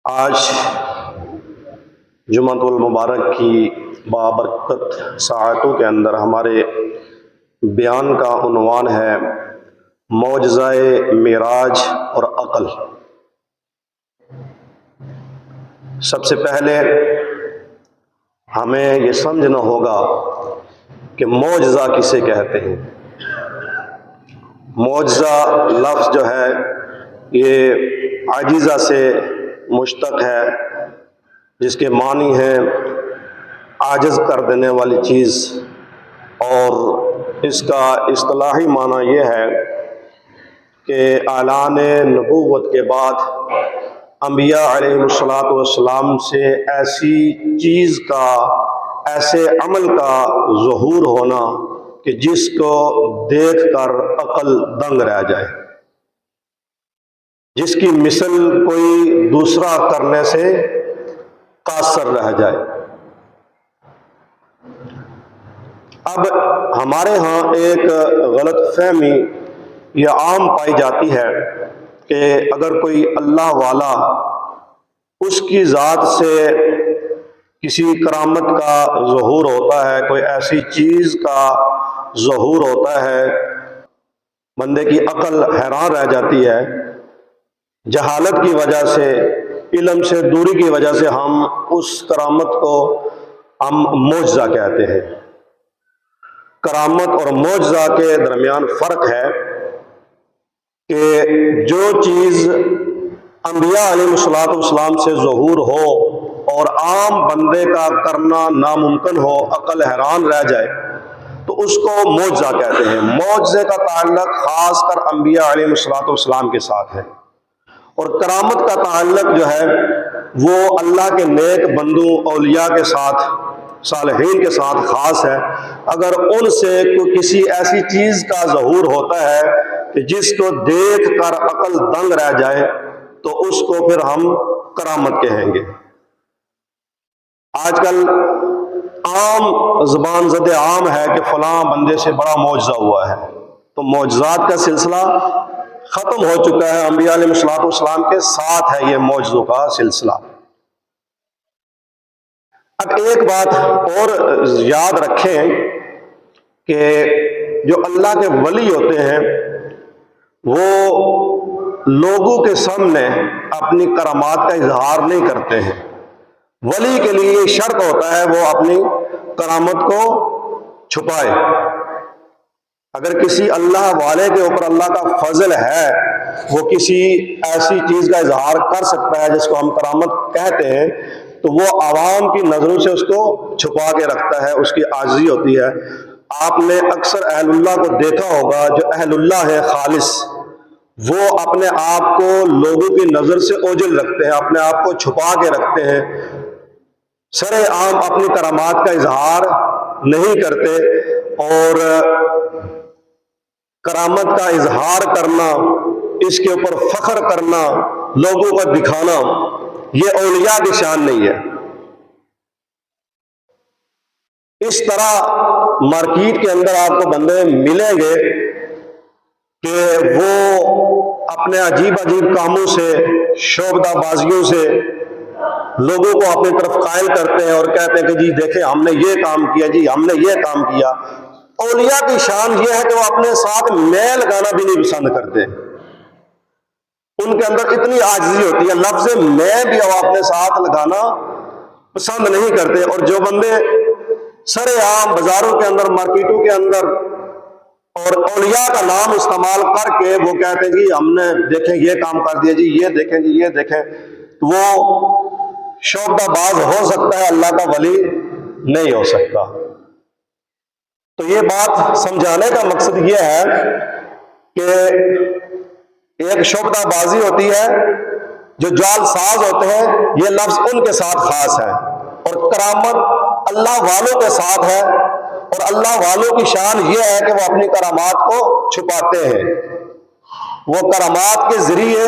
آج جمعۃ المبارک کی بابرکت ساعتوں کے اندر ہمارے بیان کا عنوان ہے معجزہ معراج اور عقل۔ سب سے پہلے ہمیں یہ سمجھنا ہوگا کہ معجزہ کسے کہتے ہیں۔ معجزہ لفظ جو ہے یہ عاجزہ سے مشتق ہے، جس کے معنی ہے عاجز کر دینے والی چیز، اور اس کا اصطلاحی معنی یہ ہے کہ اعلان نبوت کے بعد انبیاء علیہ الصلوۃ سے ایسی چیز کا، ایسے عمل کا ظہور ہونا کہ جس کو دیکھ کر عقل دنگ رہ جائے، جس کی مثل کوئی دوسرا کرنے سے قاصر رہ جائے۔ اب ہمارے ہاں ایک غلط فہمی یہ عام پائی جاتی ہے کہ اگر کوئی اللہ والا اس کی ذات سے کسی کرامت کا ظہور ہوتا ہے، کوئی ایسی چیز کا ظہور ہوتا ہے، بندے کی عقل حیران رہ جاتی ہے۔ جہالت کی وجہ سے، علم سے دوری کی وجہ سے ہم اس کرامت کو ہم معجزہ کہتے ہیں۔ کرامت اور معجزہ کے درمیان فرق ہے کہ جو چیز انبیاء علیہ السلام سے ظہور ہو اور عام بندے کا کرنا ناممکن ہو، عقل حیران رہ جائے، تو اس کو معجزہ کہتے ہیں۔ معجزے کا تعلق خاص کر انبیاء علیہ السلام کے ساتھ ہے، اور کرامت کا تعلق جو ہے وہ اللہ کے نیک بندوں، اولیاء کے ساتھ، صالحین کے ساتھ خاص ہے۔ اگر ان سے کوئی کسی ایسی چیز کا ظہور ہوتا ہے کہ جس کو دیکھ کر عقل دنگ رہ جائے، تو اس کو پھر ہم کرامت کہیں گے۔ آج کل عام زبان زد عام ہے کہ فلاں بندے سے بڑا معجزہ ہوا ہے، تو معجزات کا سلسلہ ختم ہو چکا ہے۔ انبیاء علیہ السلام کے ساتھ ہے یہ معجزوں کا سلسلہ۔ اب ایک بات اور یاد رکھیں کہ جو اللہ کے ولی ہوتے ہیں وہ لوگوں کے سامنے اپنی کرامات کا اظہار نہیں کرتے ہیں۔ ولی کے لیے یہ شرط ہوتا ہے وہ اپنی کرامت کو چھپائے۔ اگر کسی اللہ والے کے اوپر اللہ کا فضل ہے، وہ کسی ایسی چیز کا اظہار کر سکتا ہے جس کو ہم کرامت کہتے ہیں، تو وہ عوام کی نظروں سے اس کو چھپا کے رکھتا ہے، اس کی عاجزی ہوتی ہے۔ آپ نے اکثر اہل اللہ کو دیکھا ہوگا، جو اہل اللہ ہے خالص، وہ اپنے آپ کو لوگوں کی نظر سے اوجھل رکھتے ہیں، اپنے آپ کو چھپا کے رکھتے ہیں، سر عام اپنی کرامات کا اظہار نہیں کرتے، اور کرامت کا اظہار کرنا، اس کے اوپر فخر کرنا، لوگوں کو دکھانا، یہ اولیاء کی شان نہیں ہے۔ اس طرح مارکیٹ کے اندر آپ کو بندے ملیں گے کہ وہ اپنے عجیب عجیب کاموں سے، شعبدہ بازیوں سے لوگوں کو اپنی طرف قائل کرتے ہیں اور کہتے ہیں کہ جی دیکھیں ہم نے یہ کام کیا، جی ہم نے یہ کام کیا۔ اولیاء کی شان یہ ہے کہ وہ اپنے ساتھ میں لگانا بھی نہیں پسند کرتے، ان کے اندر اتنی عاجزی ہوتی ہے، لفظ میں بھی وہ اپنے ساتھ لگانا پسند نہیں کرتے۔ اور جو بندے سر عام بازاروں کے اندر، مارکیٹوں کے اندر اور اولیاء کا نام استعمال کر کے وہ کہتے ہیں جی ہم نے دیکھیں یہ کام کر دیا، جی یہ دیکھیں، جی یہ دیکھیں، وہ شعبہ باز ہو سکتا ہے، اللہ کا ولی نہیں ہو سکتا۔ تو یہ بات سمجھانے کا مقصد یہ ہے کہ ایک شعبہ بازی ہوتی ہے، جو جال ساز ہوتے ہیں، یہ لفظ ان کے ساتھ خاص ہے، اور کرامت اللہ والوں کے ساتھ ہے، اور اللہ والوں کی شان یہ ہے کہ وہ اپنی کرامات کو چھپاتے ہیں۔ وہ کرامات کے ذریعے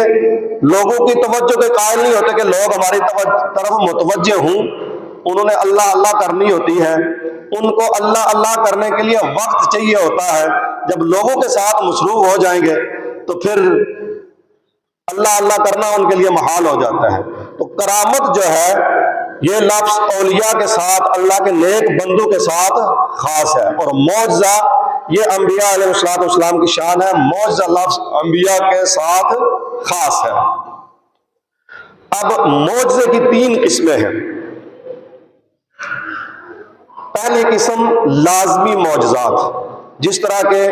لوگوں کی توجہ کے قائل نہیں ہوتے کہ لوگ ہماری طرف متوجہ ہوں، انہوں نے اللہ اللہ کرنی ہوتی ہے، ان کو اللہ اللہ کرنے کے لیے وقت چاہیے ہوتا ہے۔ جب لوگوں کے ساتھ مصروف ہو جائیں گے تو پھر اللہ اللہ کرنا ان کے لیے محال ہو جاتا ہے۔ تو کرامت جو ہے یہ لفظ اولیاء کے ساتھ، اللہ کے نیک بندوں کے ساتھ خاص ہے، اور معجزہ یہ انبیاء علیہ السلام کی شان ہے۔ معجزہ لفظ انبیاء کے ساتھ خاص ہے۔ اب معجزے کی 3 قسمیں ہیں۔ پہلی قسم لازمی معجزات، جس طرح کے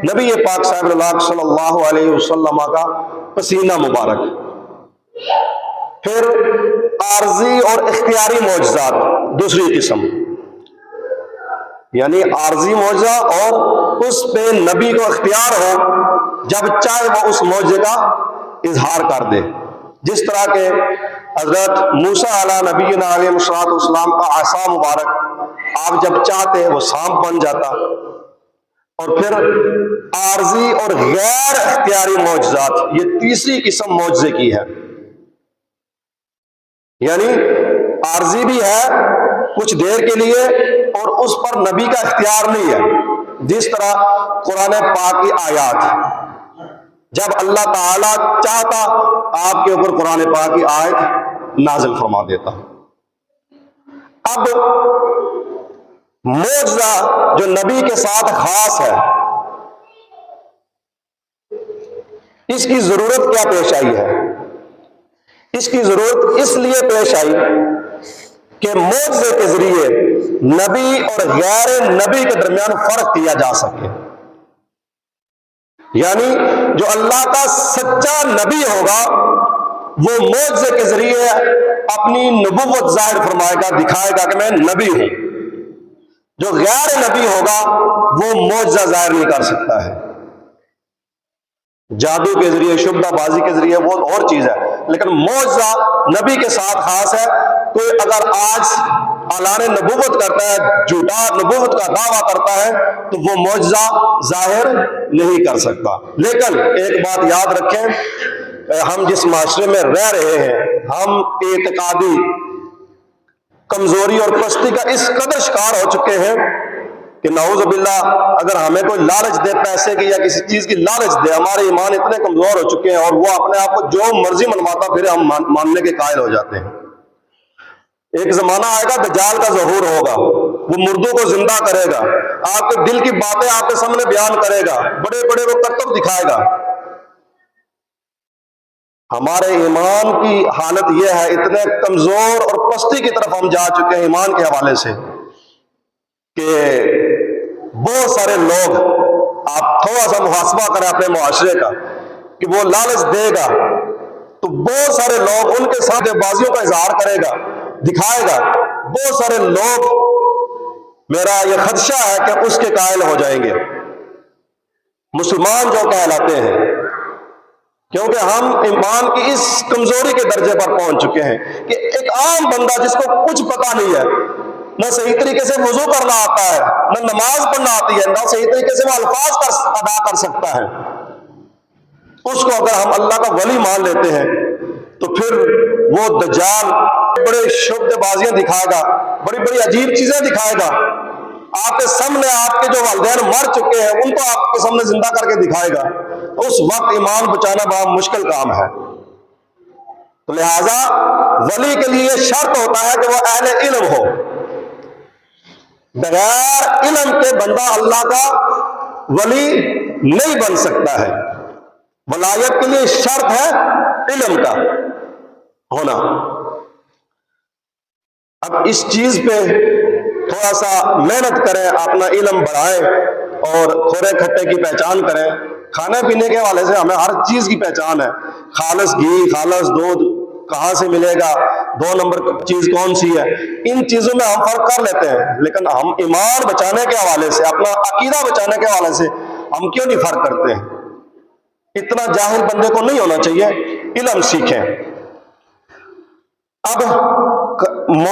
نبی پاک صاحب اللہ صلی اللہ علیہ وسلم کا پسینہ مبارک۔ پھر عارضی اور اختیاری معجزات، دوسری قسم، یعنی عارضی معجزہ اور اس پہ نبی کو اختیار ہو جب چاہے وہ اس معجزے کا اظہار کر دے، جس طرح کے حضرت موسیٰ علیہ نبینا علیہ السلام کا عصا مبارک، آپ جب چاہتے وہ سانپ بن جاتا۔ اور پھر عارضی اور غیر اختیاری معجزات، یہ تیسری قسم معجزے کی ہے، یعنی عارضی بھی ہے کچھ دیر کے لیے اور اس پر نبی کا اختیار نہیں ہے، جس طرح قرآن پاک کی آیات، جب اللہ تعالیٰ چاہتا آپ کے اوپر قرآن پاک کی آیت نازل فرما دیتا۔ اب معجزہ جو نبی کے ساتھ خاص ہے، اس کی ضرورت کیا پیش آئی ہے؟ اس کی ضرورت اس لیے پیش آئی کہ معجزے کے ذریعے نبی اور غیر نبی کے درمیان فرق کیا جا سکے، یعنی جو اللہ کا سچا نبی ہوگا وہ معجزے کے ذریعے اپنی نبوت ظاہر فرمائے گا، دکھائے گا کہ میں نبی ہوں۔ جو غیر نبی ہوگا وہ معجزہ ظاہر نہیں کر سکتا ہے، جادو کے ذریعے، شبدہ بازی کے ذریعے، وہ اور چیز ہے، لیکن معجزہ نبی کے ساتھ خاص ہے۔ کوئی اگر آج اعلان نبوت کرتا ہے، جھوٹا نبوت کا دعویٰ کرتا ہے، تو وہ معجزہ ظاہر نہیں کر سکتا۔ لیکن ایک بات یاد رکھیں، ہم جس معاشرے میں رہ رہے ہیں، ہم اعتقادی کمزوری اور پستی کا اس قدر شکار ہو چکے ہیں کہ نعوذ باللہ اگر ہمیں کوئی لالچ دے پیسے کی یا کسی چیز کی لالچ دے، ہمارے ایمان اتنے کمزور ہو چکے ہیں اور وہ اپنے آپ کو جو مرضی منواتا پھر ہم ماننے کے قائل ہو جاتے ہیں۔ ایک زمانہ آئے گا دجال کا ظہور ہوگا، وہ مردوں کو زندہ کرے گا، آپ کے دل کی باتیں آپ کے سامنے بیان کرے گا، بڑے بڑے وہ کرتب دکھائے گا۔ ہمارے ایمان کی حالت یہ ہے، اتنے کمزور اور پستی کی طرف ہم جا چکے ہیں ایمان کے حوالے سے کہ بہت سارے لوگ، آپ تھوڑا سا محاسبہ کریں اپنے معاشرے کا، کہ وہ لالچ دے گا تو بہت سارے لوگ ان کے ساتھ بازیوں کا اظہار کرے گا، دکھائے گا، بہت سارے لوگ، میرا یہ خدشہ ہے کہ اس کے قائل ہو جائیں گے، مسلمان جو کہلاتے ہیں، کیونکہ ہم ایمان کی اس کمزوری کے درجے پر پہنچ چکے ہیں کہ ایک عام بندہ جس کو کچھ پتہ نہیں ہے، نہ صحیح طریقے سے وضو کرنا آتا ہے، نہ نماز پڑھنا آتی ہے، نہ صحیح طریقے سے وہ الفاظ ادا کر سکتا ہے، اس کو اگر ہم اللہ کا ولی مان لیتے ہیں تو پھر وہ دجال بڑے شبد بازیاں دکھائے گا، بڑی بڑی عجیب چیزیں دکھائے گا، آپ کے سامنے آپ کے جو والدین مر چکے ہیں ان کو آپ کے سامنے زندہ کر کے دکھائے گا، اس وقت ایمان بچانا بڑا مشکل کام ہے۔ تو لہذا ولی کے لیے شرط ہوتا ہے کہ وہ اہل علم ہو، بغیر علم کے بندہ اللہ کا ولی نہیں بن سکتا ہے۔ ولایت کے لیے شرط ہے علم کا ہونا۔ اب اس چیز پہ تھوڑا سا محنت کریں، اپنا علم بڑھائیں اور کھورے کھٹے کی پہچان کریں۔ کھانے پینے کے حوالے سے ہمیں ہر چیز کی پہچان ہے، خالص گھی، خالص دودھ کہاں سے ملے گا، 2 نمبر چیز کون سی ہے، ان چیزوں میں ہم فرق کر لیتے ہیں، لیکن ہم ایمان بچانے کے حوالے سے، اپنا عقیدہ بچانے کے حوالے سے ہم کیوں نہیں فرق کرتے ہیں؟ اتنا جاہل بندے کو نہیں ہونا چاہیے، علم سیکھیں۔ اب